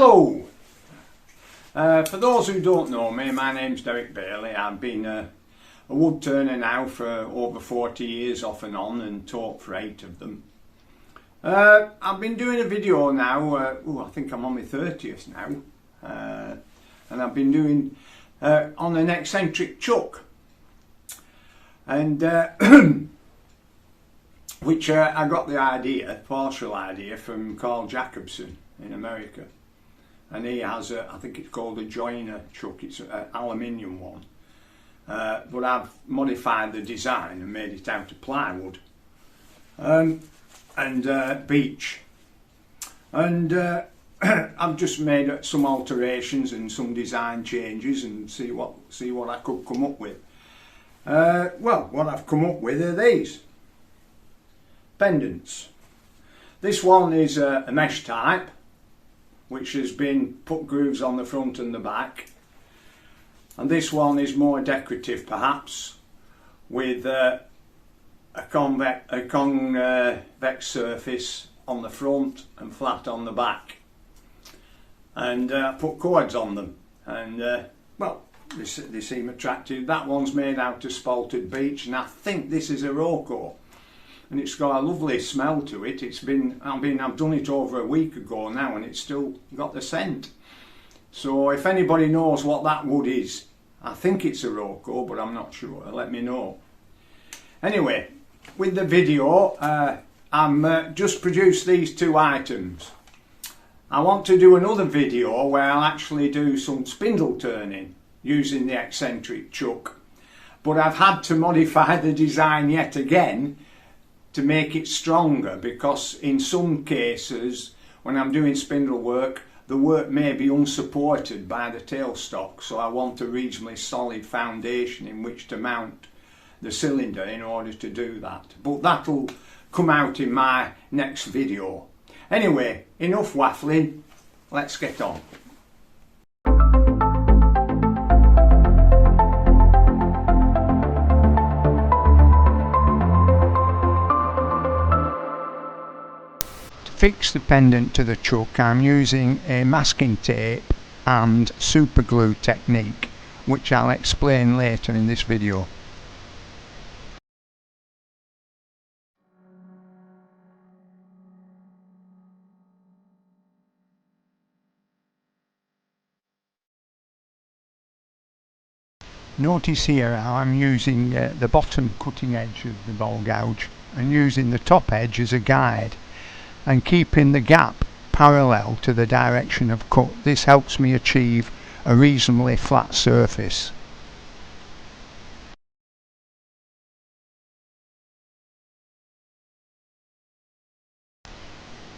Hello! For those who don't know me, my name's Derek Bailey. I've been a wood turner now for over 40 years off and on, and taught for 8 of them. I've been doing a video now, I think I'm on my 30th now, and I've been doing on an eccentric chuck, and which I got the partial idea from Carl Jacobson in America. And he has I think it's called a joiner chuck. It's an aluminium one, but I've modified the design and made it out of plywood and beech, and I've just made some alterations and some design changes and see what I could come up with. Well, what I've come up with are these pendants. This one is a mesh type, which has been put grooves on the front and the back, and this one is more decorative perhaps, with a convex surface on the front and flat on the back, and put cords on them, and well, they seem attractive. That one's made out of spalted beech, and I think this is a Rocco, and it's got a lovely smell to it. I've done it over a week ago now, and it's still got the scent. So if anybody knows what that wood is, I think it's a Rocco, but I'm not sure. Let me know. Anyway, with the video, I'm just produced these 2 items. I want to do another video where I'll actually do some spindle turning using the eccentric chuck, but I've had to modify the design yet again to make it stronger, because in some cases when I'm doing spindle work, the work may be unsupported by the tailstock, so I want a reasonably solid foundation in which to mount the cylinder in order to do that. But that'll come out in my next video. Anyway, enough waffling, let's get on. Fix the pendant to the chuck, I'm using a masking tape and super glue technique, which I'll explain later in this video. Notice here how I'm using the bottom cutting edge of the ball gouge and using the top edge as a guide, and keeping the gap parallel to the direction of cut. This helps me achieve a reasonably flat surface.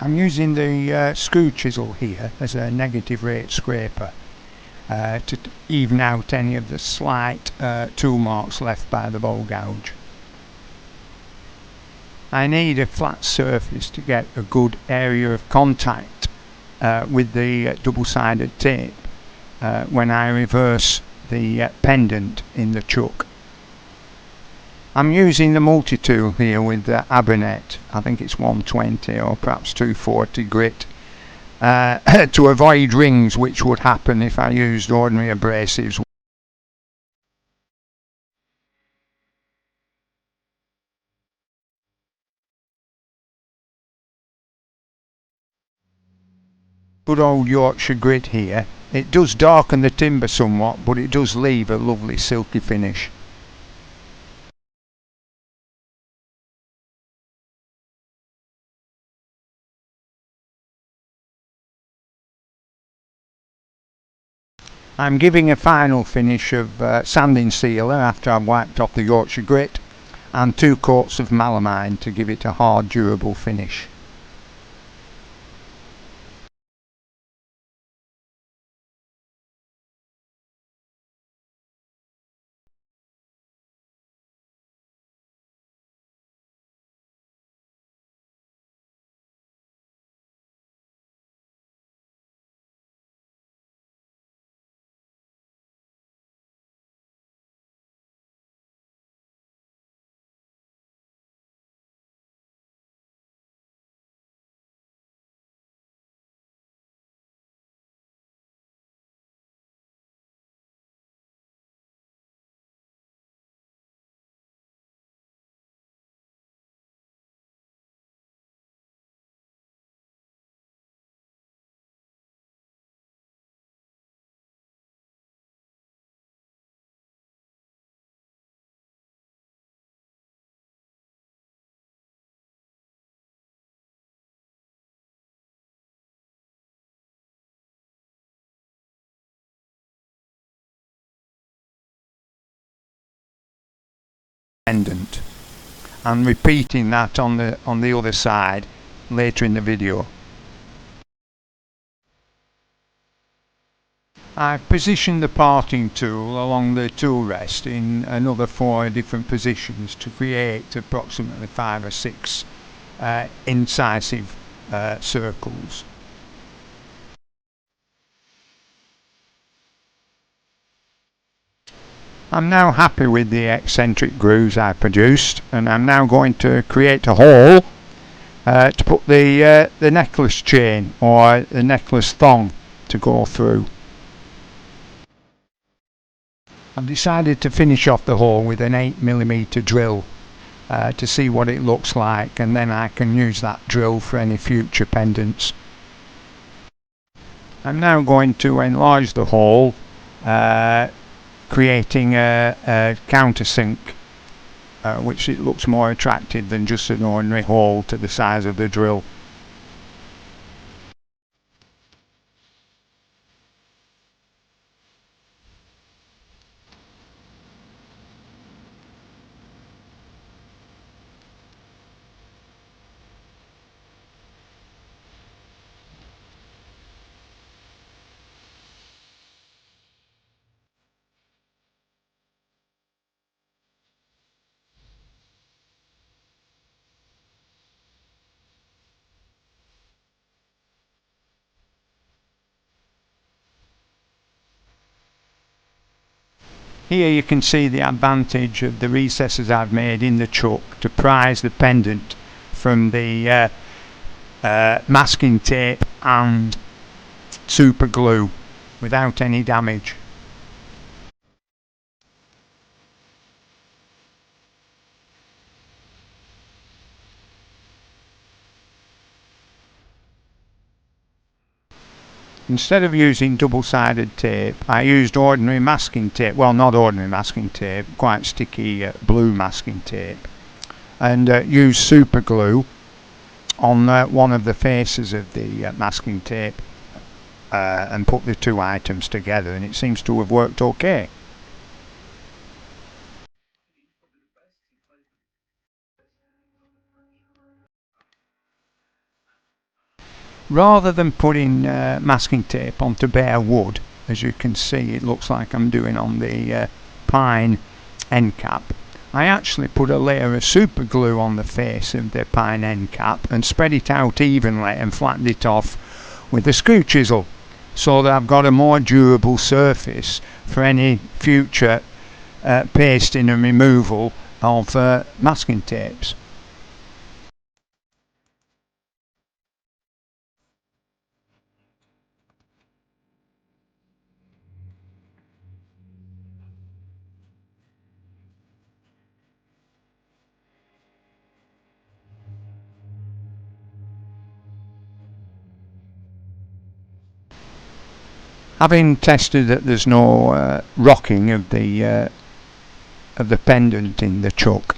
I'm using the screw chisel here as a negative rate scraper to even out any of the slight tool marks left by the bowl gouge. I need a flat surface to get a good area of contact with the double-sided tape when I reverse the pendant in the chuck. I'm using the multi-tool here with the Abernet, I think it's 120 or perhaps 240 grit, to avoid rings which would happen if I used ordinary abrasives. Good old Yorkshire grit here. It does darken the timber somewhat, but it does leave a lovely silky finish. I'm giving a final finish of sanding sealer after I've wiped off the Yorkshire grit, and 2 coats of melamine to give it a hard, durable finish. pendant, and repeating that on the other side later in the video. I've positioned the parting tool along the tool rest in another 4 different positions to create approximately 5 or 6 incisive circles. I'm now happy with the eccentric grooves I produced, and I'm now going to create a hole to put the necklace chain or the necklace thong to go through. I've decided to finish off the hole with an 8mm drill to see what it looks like, and then I can use that drill for any future pendants. I'm now going to enlarge the hole, creating a countersink, which it looks more attractive than just an ordinary hole to the size of the drill. Here you can see the advantage of the recesses I've made in the chuck to prise the pendant from the masking tape and super glue without any damage. Instead of using double-sided tape, I used ordinary masking tape, well, not ordinary masking tape, quite sticky blue masking tape, and used super glue on one of the faces of the masking tape and put the 2 items together, and it seems to have worked okay. Rather than putting masking tape onto bare wood, as you can see it looks like I'm doing on the pine end cap, I actually put a layer of super glue on the face of the pine end cap and spread it out evenly and flattened it off with a screw chisel, so that I've got a more durable surface for any future pasting and removal of masking tapes. Having tested that there's no rocking of the pendant in the chuck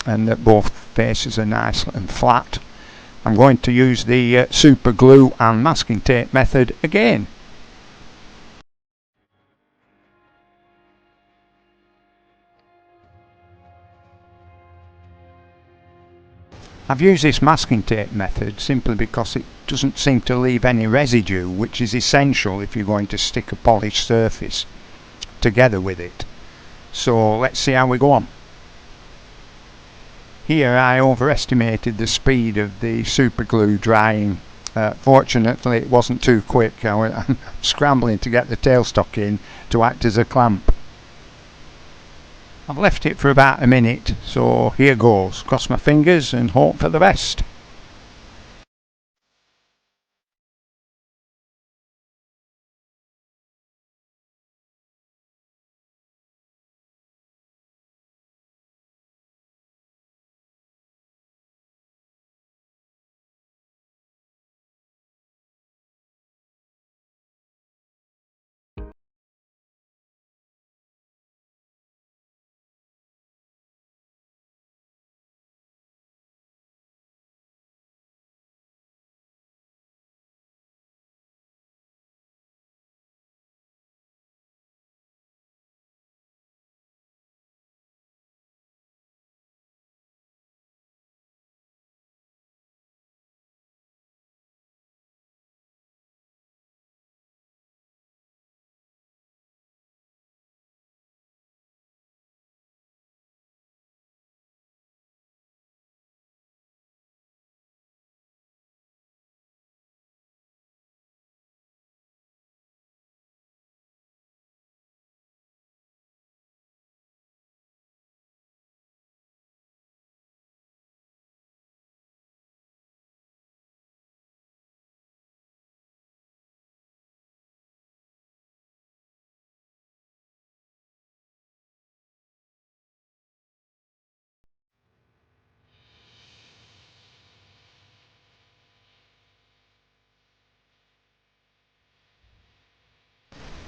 and that both faces are nice and flat, I'm going to use the super glue and masking tape method again. I've used this masking tape method simply because it doesn't seem to leave any residue, which is essential if you're going to stick a polished surface together with it. So let's see how we go on. Here I overestimated the speed of the super glue drying. Fortunately it wasn't too quick. I'm scrambling to get the tailstock in to act as a clamp. I've left it for about a minute, so here goes. Cross my fingers and hope for the best.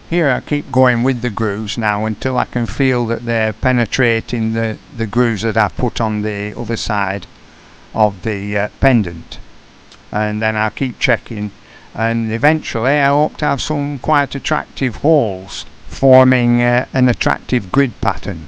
Here I keep going with the grooves now until I can feel that they're penetrating the grooves that I've put on the other side of the pendant, and then I'll keep checking, and eventually I hope to have some quite attractive holes forming an attractive grid pattern.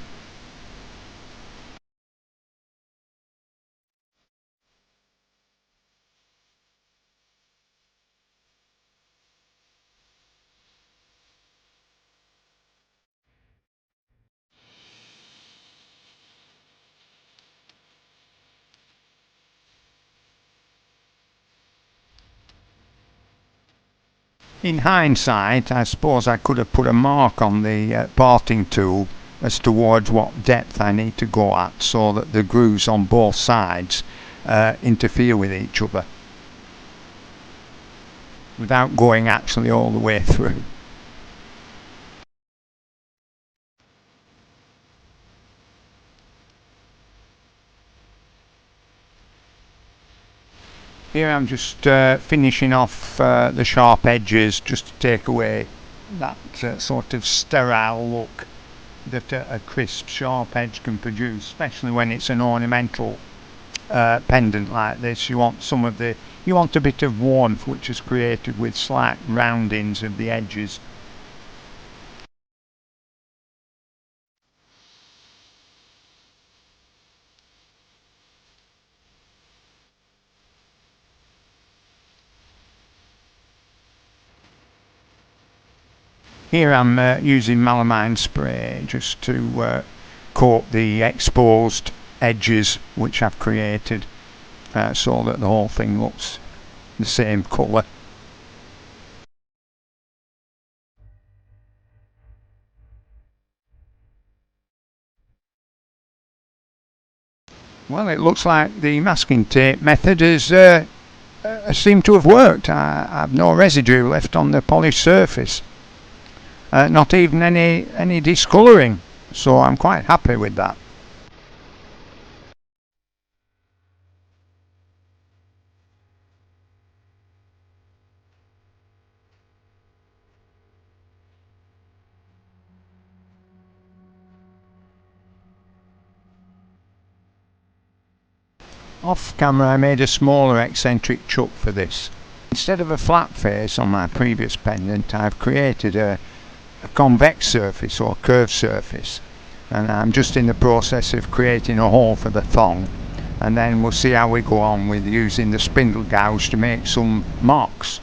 In hindsight, I suppose I could have put a mark on the parting tool as towards what depth I need to go at, so that the grooves on both sides interfere with each other without going actually all the way through. Here I'm just finishing off the sharp edges, just to take away that sort of sterile look that a crisp sharp edge can produce, especially when it's an ornamental pendant like this. You want a bit of warmth, which is created with slight roundings of the edges. Here I'm using melamine spray just to coat the exposed edges which I've created, so that the whole thing looks the same colour. Well, it looks like the masking tape method has seemed to have worked. I've no residue left on the polished surface, not even any discolouring, so I'm quite happy with that. Off camera I made a smaller eccentric chuck for this. Instead of a flat face on my previous pendant, I've created a convex surface or curved surface, and I'm just in the process of creating a hole for the thong, and then we'll see how we go on with using the spindle gouge to make some marks.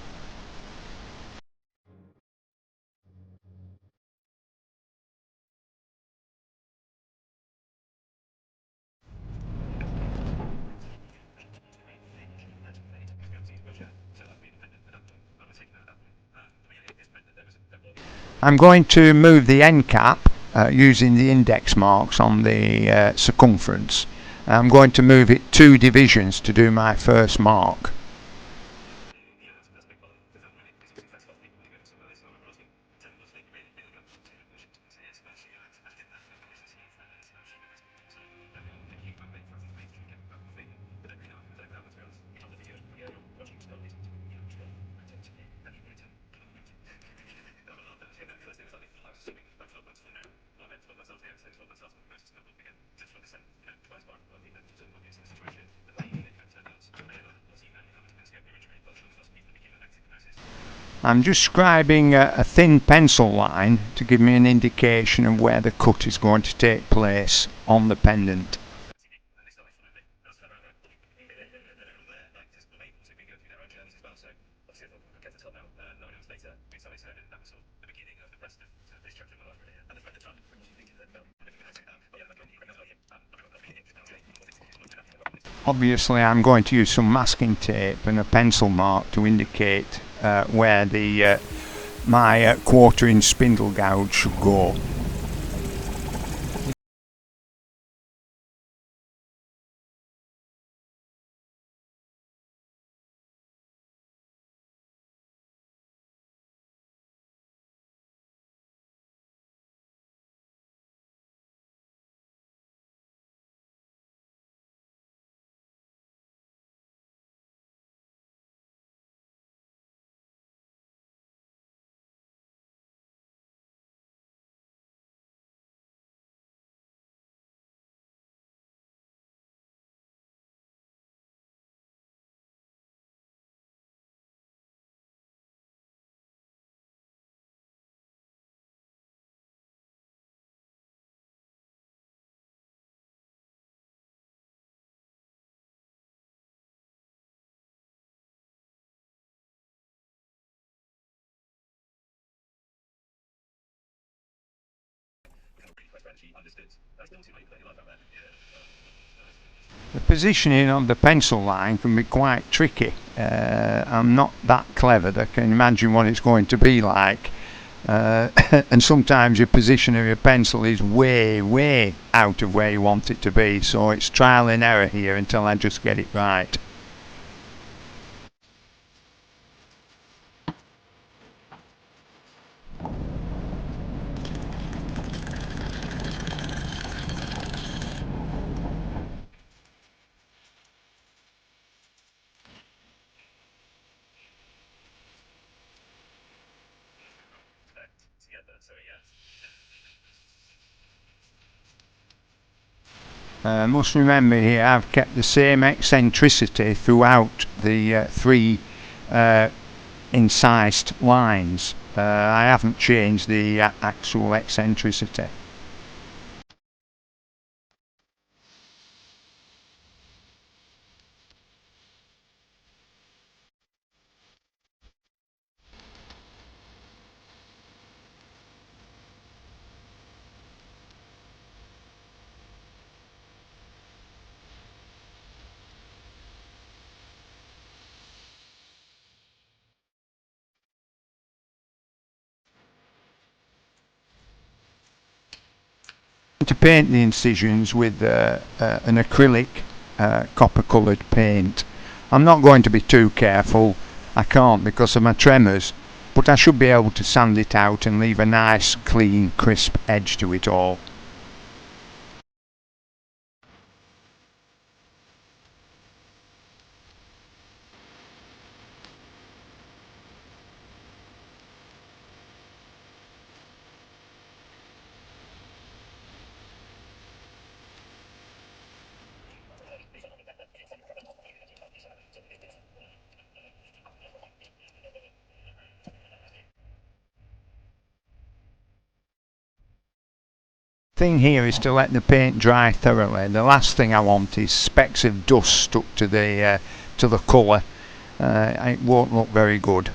I'm going to move the end cap using the index marks on the circumference. I'm going to move it 2 divisions to do my first mark. I'm just scribing a thin pencil line to give me an indication of where the cut is going to take place on the pendant. Obviously I'm going to use some masking tape and a pencil mark to indicate where my 1/4 inch spindle gouge should go. The positioning of the pencil line can be quite tricky. I'm not that clever that I can imagine what it's going to be like. And sometimes your position of your pencil is way out of where you want it to be, so it's trial and error here until I just get it right. Must remember here I've kept the same eccentricity throughout the three incised lines. I haven't changed the actual eccentricity. To paint the incisions with an acrylic copper coloured paint. I'm not going to be too careful, I can't because of my tremors, but I should be able to sand it out and leave a nice clean crisp edge to it all. Thing here is to let the paint dry thoroughly. The last thing I want is specks of dust stuck to the colour. It won't look very good.